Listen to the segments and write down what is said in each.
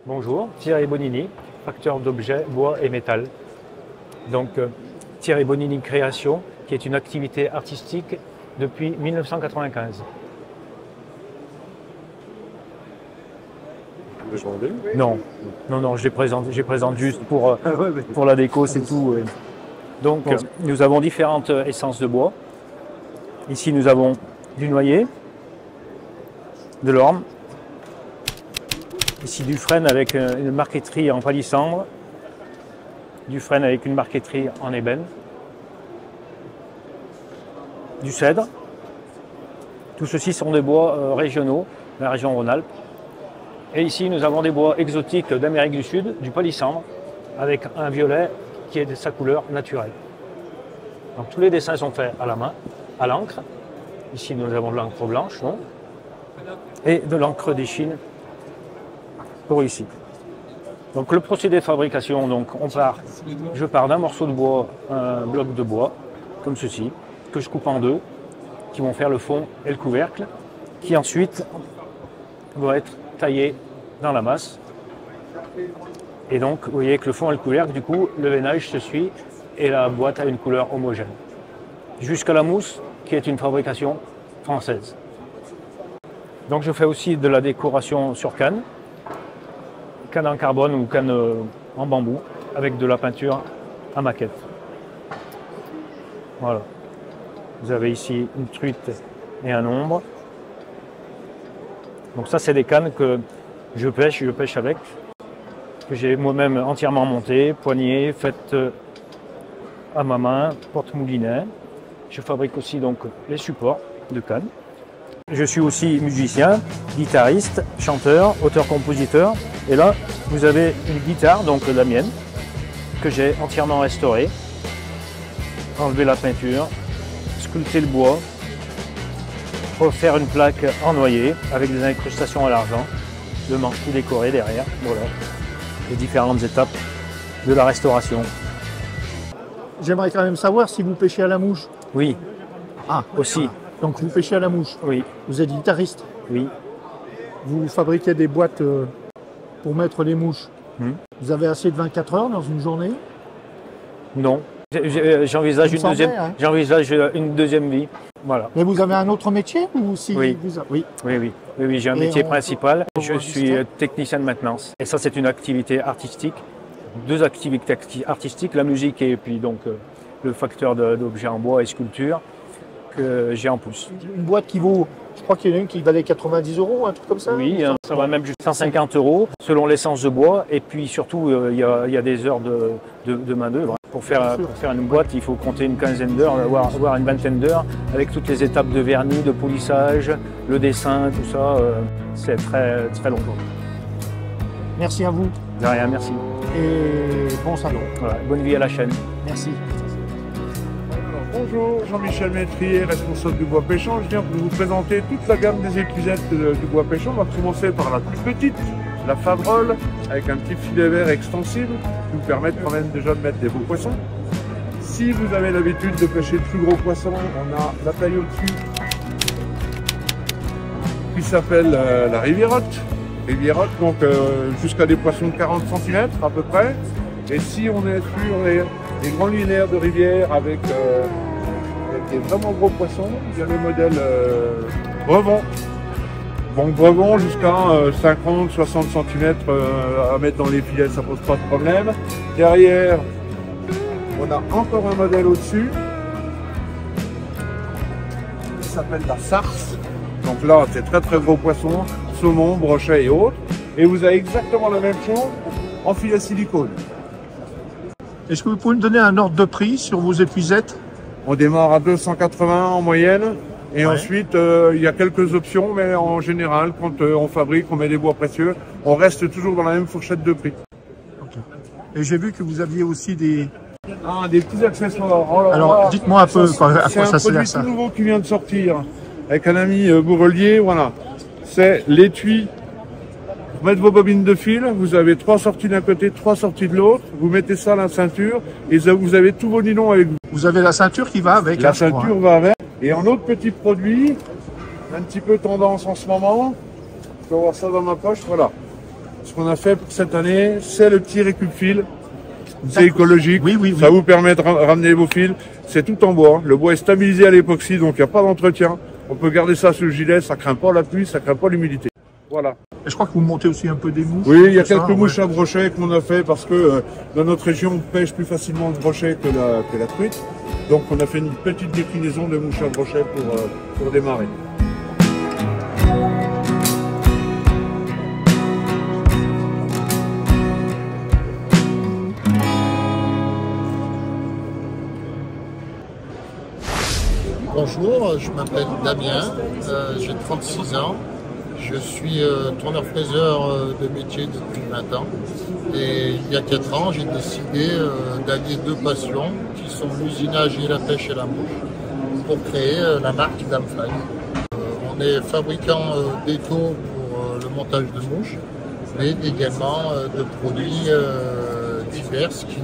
Bonjour, Thierry Bonini, facteur d'objets, bois et métal. Donc Thierry Bonini Création, qui est une activité artistique depuis 1995. Non, je présente juste pour la déco, c'est tout. Donc nous avons différentes essences de bois. Ici nous avons du noyer, de l'orme, ici du frêne avec une marqueterie en palissandre, du frêne avec une marqueterie en ébène, du cèdre. Tout ceci sont des bois régionaux de la région Rhône-Alpes. Et ici nous avons des bois exotiques d'Amérique du Sud, du palissandre, avec un violet qui est de sa couleur naturelle. Donc tous les dessins sont faits à la main, à l'encre. Ici nous avons de l'encre blanche, non, et de l'encre d'échine pour ici. Donc le procédé de fabrication, donc je pars d'un morceau de bois, un bloc de bois, comme ceci, que je coupe en deux, qui vont faire le fond et le couvercle, qui ensuite vont être taillé dans la masse. Et donc vous voyez que le fond et le couvercle, du coup, le veinage se suit et la boîte a une couleur homogène. Jusqu'à la mousse, qui est une fabrication française. Donc je fais aussi de la décoration sur canne en carbone ou canne en bambou, avec de la peinture à maquette. Voilà. Vous avez ici une truite et un ombre. Donc ça, c'est des cannes que je pêche avec, que j'ai moi-même entièrement montées, poignées, faites à ma main, porte-moulinet. Je fabrique aussi donc les supports de cannes. Je suis aussi musicien, guitariste, chanteur, auteur-compositeur. Et là, vous avez une guitare, donc la mienne, que j'ai entièrement restaurée. Enlever la peinture, sculpter le bois, refaire une plaque en noyer avec des incrustations à l'argent, le manche tout décoré derrière. Voilà, les différentes étapes de la restauration. J'aimerais quand même savoir si vous pêchez à la mouche. Oui, aussi. Donc vous pêchez à la mouche. Oui. Vous êtes guitariste. Oui. Vous fabriquez des boîtes pour mettre les mouches. Vous avez assez de 24 heures dans une journée? Non. J'envisage une deuxième vie. Voilà. Mais vous avez un autre métier ou si Oui. Oui, j'ai un métier principal. Je suis technicien de maintenance. Et ça, c'est une activité artistique. Deux activités artistiques, la musique et puis donc le facteur d'objets en bois et sculpture que j'ai en plus. Une boîte qui vaut, je crois qu'il y en a une qui valait 90 €, un truc comme ça? Oui, ça va même jusqu'à 150 € selon l'essence de bois. Et puis surtout, il y a des heures de main d'œuvre. Pour faire une boîte, il faut compter une quinzaine d'heures, voire une vingtaine d'heures, avec toutes les étapes de vernis, de polissage, le dessin, tout ça. C'est très, très long. Merci à vous. De rien, merci. Et bon salon. Voilà, bonne vie à la chaîne. Merci. Bonjour, Jean-Michel Métrier, responsable du bois pêchant. Je viens de vous présenter toute la gamme des épuisettes du bois pêchant. On va commencer par la plus petite, la Favrole, avec un petit filet vert extensible qui vous permet quand même déjà de mettre des beaux poissons. Si vous avez l'habitude de pêcher de plus gros poissons, on a la taille au-dessus qui s'appelle la Rivierotte. Rivierotte, donc jusqu'à des poissons de 40 cm à peu près. Et si on est sur les grands linéaires de rivière avec des vraiment gros poissons, il y a le modèle Brevon. Donc Brevon jusqu'à 50-60 cm à mettre dans les filets, ça pose pas de problème. Derrière, on a encore un modèle au-dessus qui s'appelle la Sarse. Donc là, c'est très très gros poissons, saumon, brochet et autres. Et vous avez exactement la même chose en filet silicone. Est-ce que vous pouvez me donner un ordre de prix sur vos épuisettes? On démarre à 280 en moyenne. Et ensuite, il y a quelques options, mais en général, quand on fabrique, on met des bois précieux, on reste toujours dans la même fourchette de prix. Okay. Et j'ai vu que vous aviez aussi des petits accessoires. Alors, dites-moi un peu à quoi ça sert. C'est un produit tout nouveau qui vient de sortir avec un ami bourrelier. Voilà, c'est l'étui. Pour mettre vos bobines de fil, vous avez 3 sorties d'un côté, 3 sorties de l'autre. Vous mettez ça à la ceinture et vous avez tous vos nylons avec vous. Vous avez la ceinture qui va avec. La ceinture va avec. Et en autre petit produit, un petit peu tendance en ce moment, je peux voir ça dans ma poche, voilà. ce qu'on a fait pour cette année, c'est le petit récup-fil. C'est écologique, Oui. Ça vous permet de ramener vos fils. C'est tout en bois. Le bois est stabilisé à l'époxy, donc il n'y a pas d'entretien. On peut garder ça sous le gilet, ça craint pas la pluie, ça craint pas l'humidité. Voilà. Et je crois que vous montez aussi un peu des mouches. Oui, il y a c'est ça, quelques mouches à brochet qu'on a fait parce que dans notre région, on pêche plus facilement le brochet que la truite. Donc on a fait une petite déclinaison de mouches à brochet pour démarrer. Bonjour, je m'appelle Damien, j'ai 36 ans. Je suis tourneur-fraiseur de métier depuis 20 ans. Et il y a 4 ans, j'ai décidé d'allier 2 passions qui sont l'usinage et la pêche et la mouche pour créer la marque Damfly. On est fabricant d'étaux pour le montage de mouches, mais également de produits divers qui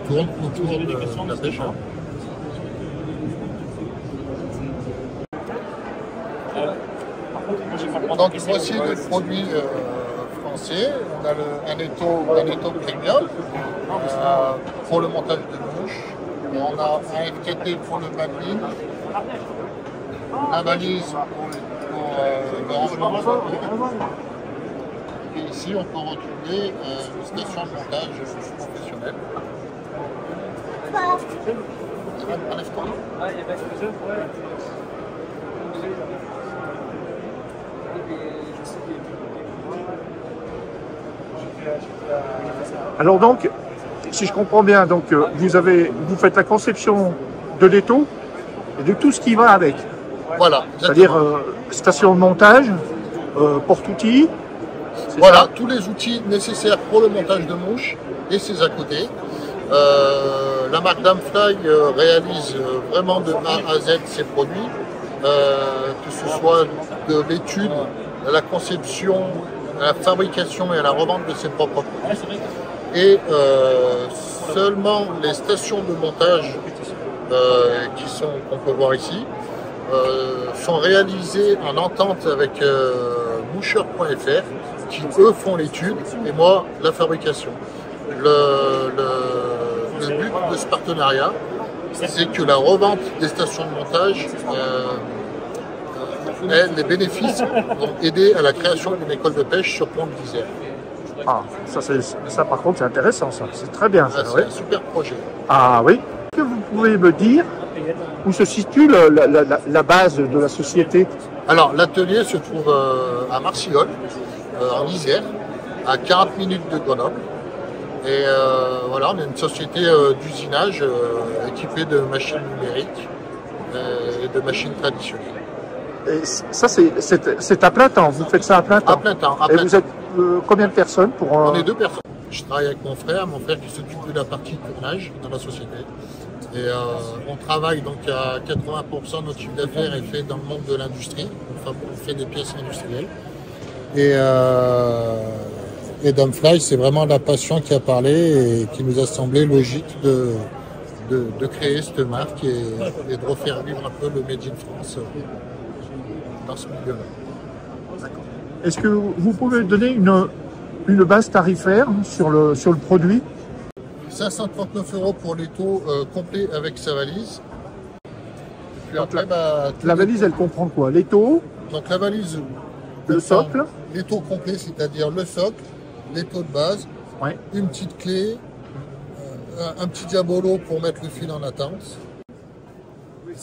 tournent autour de la pêche. Donc voici le produit français. On a un étau premium pour le montage de mouches. On a un FTT pour le battling, la valise pour le rangement de photos. Et ici on peut retrouver une station de montage professionnelle. Alors donc, si je comprends bien, donc vous faites la conception de l'étau et de tout ce qui va avec. Voilà, c'est-à-dire station de montage, porte-outils. Voilà, tous les outils nécessaires pour le montage de mouches et ses à côté. La marque Damfly réalise vraiment de A à Z ses produits, que ce soit de l'étude, de la conception, à la fabrication et à la revente de ses propres produits. Et seulement les stations de montage qu'on peut voir ici sont réalisées en entente avec moucheur.fr qui eux font l'étude et moi la fabrication. Le but de ce partenariat, c'est que la revente des stations de montage les bénéfices vont aider à la création d'une école de pêche sur Pont de l'Isère. Ah, ça par contre c'est intéressant, ça. C'est très bien. C'est un super projet. Ah oui. Est-ce que vous pouvez me dire où se situe la base de la société? Alors l'atelier se trouve à Marciol, en Isère, à 40 minutes de Grenoble. Et voilà, on est une société d'usinage équipée de machines numériques et de machines traditionnelles. Et ça, c'est à plein temps, vous faites ça à plein temps? À plein temps. Et vous êtes combien de personnes pour... On est 2 personnes. Je travaille avec mon frère qui s'occupe de la partie tournage dans la société. Et on travaille donc à 80% de notre chiffre d'affaires est fait dans le monde de l'industrie. On fait des pièces industrielles. Et Damfly, c'est vraiment la passion qui a parlé et qui nous a semblé logique de créer cette marque et de refaire vivre un peu le Made in France dans ce milieu-là. Est-ce que vous pouvez donner une base tarifaire sur le produit? 539 € pour l'étau complet avec sa valise. Puis après, la valise, elle comprend quoi? L'étau? Donc la valise, le socle? L'étau complet, c'est-à-dire le socle, l'étau de base, ouais. Une petite clé, un petit diabolo pour mettre le fil en attente.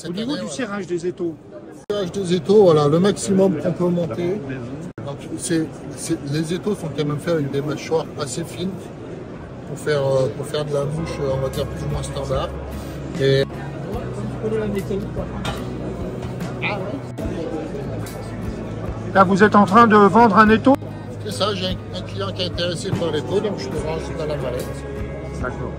Au niveau du serrage des étaux? Le serrage des étaux, voilà, le maximum qu'on peut monter. Donc, les étaux sont quand même faits avec des mâchoires assez fines pour faire de la mouche, on va dire, plus ou moins standard. Et... Là, vous êtes en train de vendre un étau? C'est ça, j'ai un client qui est intéressé par l'étau, donc je le range dans la mallette. D'accord.